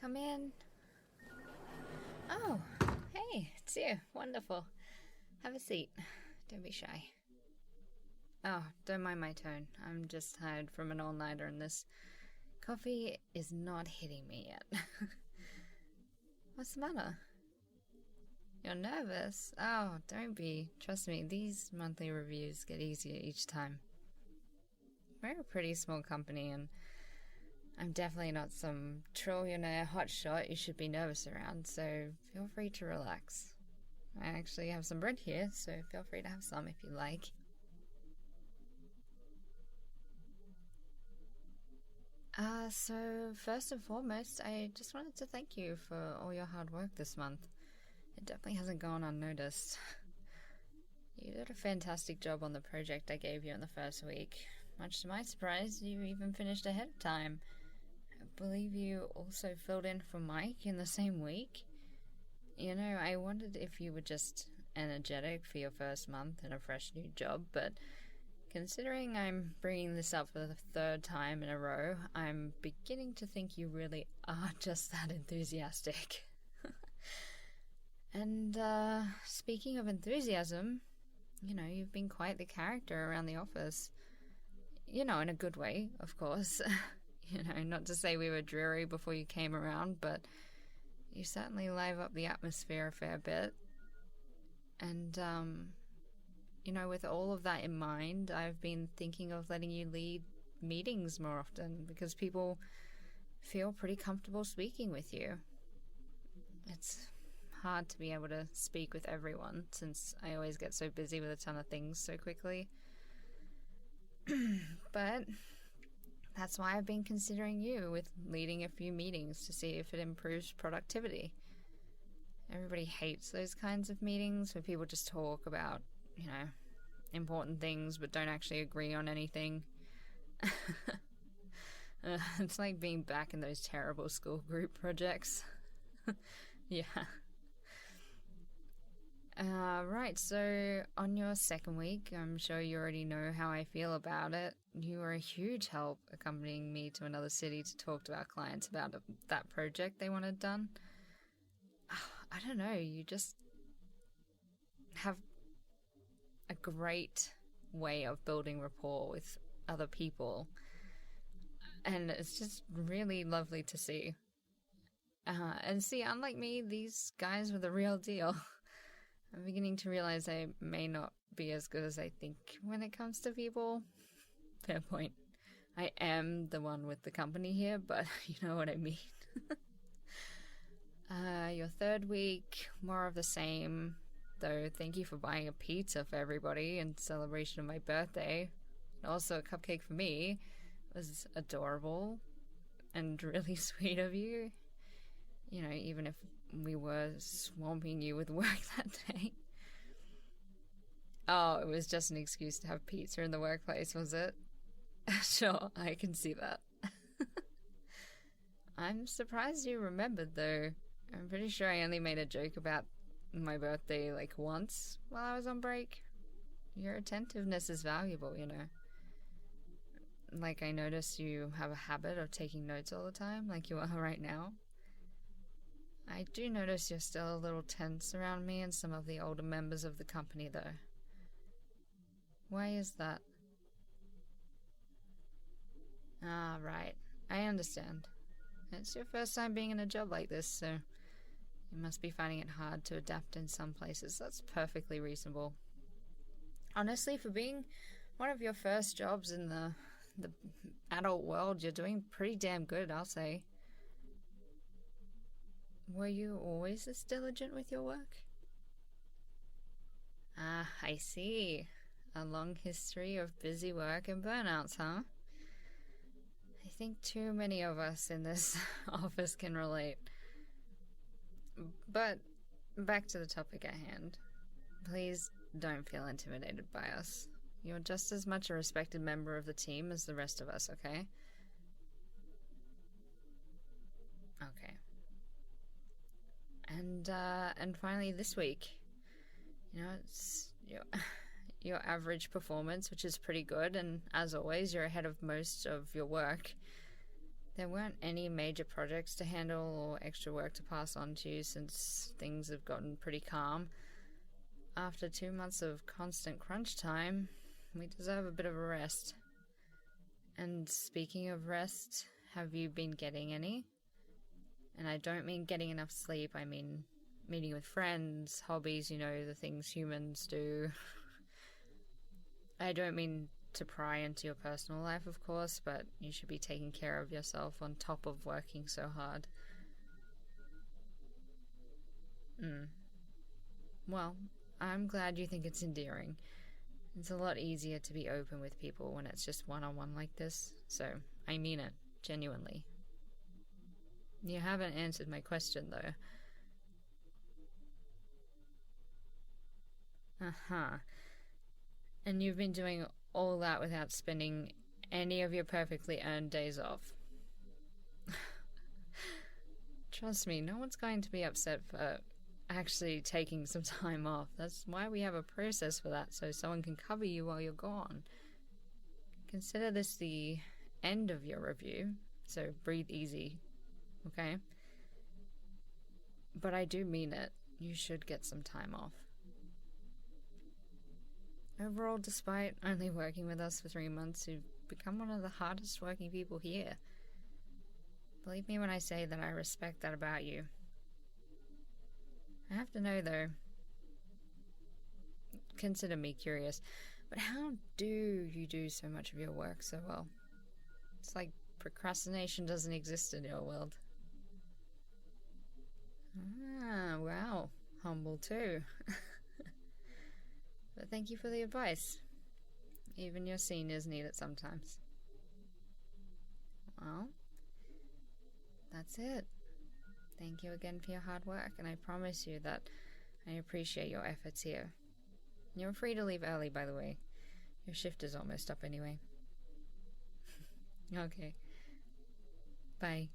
Come in. Oh, hey, it's you. Wonderful. Have a seat. Don't be shy. Oh, don't mind my tone. I'm just tired from an all-nighter and this coffee is not hitting me yet. What's the matter? You're nervous? Oh, don't be. Trust me, these monthly reviews get easier each time. We're a pretty small company and I'm definitely not some trillionaire hotshot you should be nervous around, so feel free to relax. I actually have some bread here, so feel free to have some if you like. So first and foremost, I just wanted to thank you for all your hard work this month. It definitely hasn't gone unnoticed. You did a fantastic job on the project I gave you in the first week. Much to my surprise, you even finished ahead of time. I believe you also filled in for Mike in the same week. You know, I wondered if you were just energetic for your first month in a fresh new job, but considering I'm bringing this up for the third time in a row, I'm beginning to think you really are just that enthusiastic. And, speaking of enthusiasm, you know, you've been quite the character around the office. You know, in a good way, of course. You know, not to say we were dreary before you came around, but you certainly live up the atmosphere a fair bit. And, you know, with all of that in mind, I've been thinking of letting you lead meetings more often because people feel pretty comfortable speaking with you. It's hard to be able to speak with everyone since I always get so busy with a ton of things so quickly. But that's why I've been considering you with leading a few meetings to see if it improves productivity. Everybody hates those kinds of meetings where people just talk about, you know, important things but don't actually agree on anything. It's like being back in those terrible school group projects. Yeah. Right, so on your second week, I'm sure you already know how I feel about it. You were a huge help accompanying me to another city to talk to our clients about that project they wanted done. I don't know, you just have a great way of building rapport with other people. And it's just really lovely to see. And see, unlike me, these guys were the real deal. I'm beginning to realize I may not be as good as I think when it comes to people. Fair point. I am the one with the company here, but you know what I mean. Your third week, more of the same. Though, thank you for buying a pizza for everybody in celebration of my birthday. And also a cupcake for me. It was adorable and really sweet of you. You know, even if we were swamping you with work that day. Oh, it was just an excuse to have pizza in the workplace, was it? Sure, I can see that. I'm surprised you remembered, though. I'm pretty sure I only made a joke about my birthday, like, once while I was on break. Your attentiveness is valuable, you know. Like, I notice you have a habit of taking notes all the time, like you are right now. I do notice you're still a little tense around me and some of the older members of the company, though. Why is that? Ah, right. I understand. It's your first time being in a job like this, so you must be finding it hard to adapt in some places. That's perfectly reasonable. Honestly, for being one of your first jobs in the adult world, you're doing pretty damn good, I'll say. Were you always this diligent with your work? Ah, I see. A long history of busy work and burnouts, huh? I think too many of us in this office can relate. But back to the topic at hand. Please don't feel intimidated by us. You're just as much a respected member of the team as the rest of us, okay? Okay. And finally this week, you know, it's your average performance, which is pretty good, and as always, you're ahead of most of your work. There weren't any major projects to handle or extra work to pass on to you since things have gotten pretty calm. After 2 months of constant crunch time, we deserve a bit of a rest. And speaking of rest, have you been getting any? And I don't mean getting enough sleep, I mean meeting with friends, hobbies, the things humans do. I don't mean to pry into your personal life, of course, but you should be taking care of yourself on top of working so hard. Well, I'm glad you think it's endearing. It's a lot easier to be open with people when it's just one-on-one like this, so I mean it, genuinely. You haven't answered my question, though. And you've been doing all that without spending any of your perfectly earned days off. Trust me, no one's going to be upset for actually taking some time off. That's why we have a process for that, so someone can cover you while you're gone. Consider this the end of your review, so breathe easy, okay? But I do mean it. You should get some time off. Overall, despite only working with us for 3 months, you've become one of the hardest working people here. Believe me when I say that I respect that about you. I have to know, though, consider me curious, but how do you do so much of your work so well? It's like procrastination doesn't exist in your world. Ah, wow. Humble too. But thank you for the advice. Even your seniors need it sometimes. Well, that's it. Thank you again for your hard work, and I promise you that I appreciate your efforts here. You're free to leave early, by the way. Your shift is almost up anyway. Okay. Bye.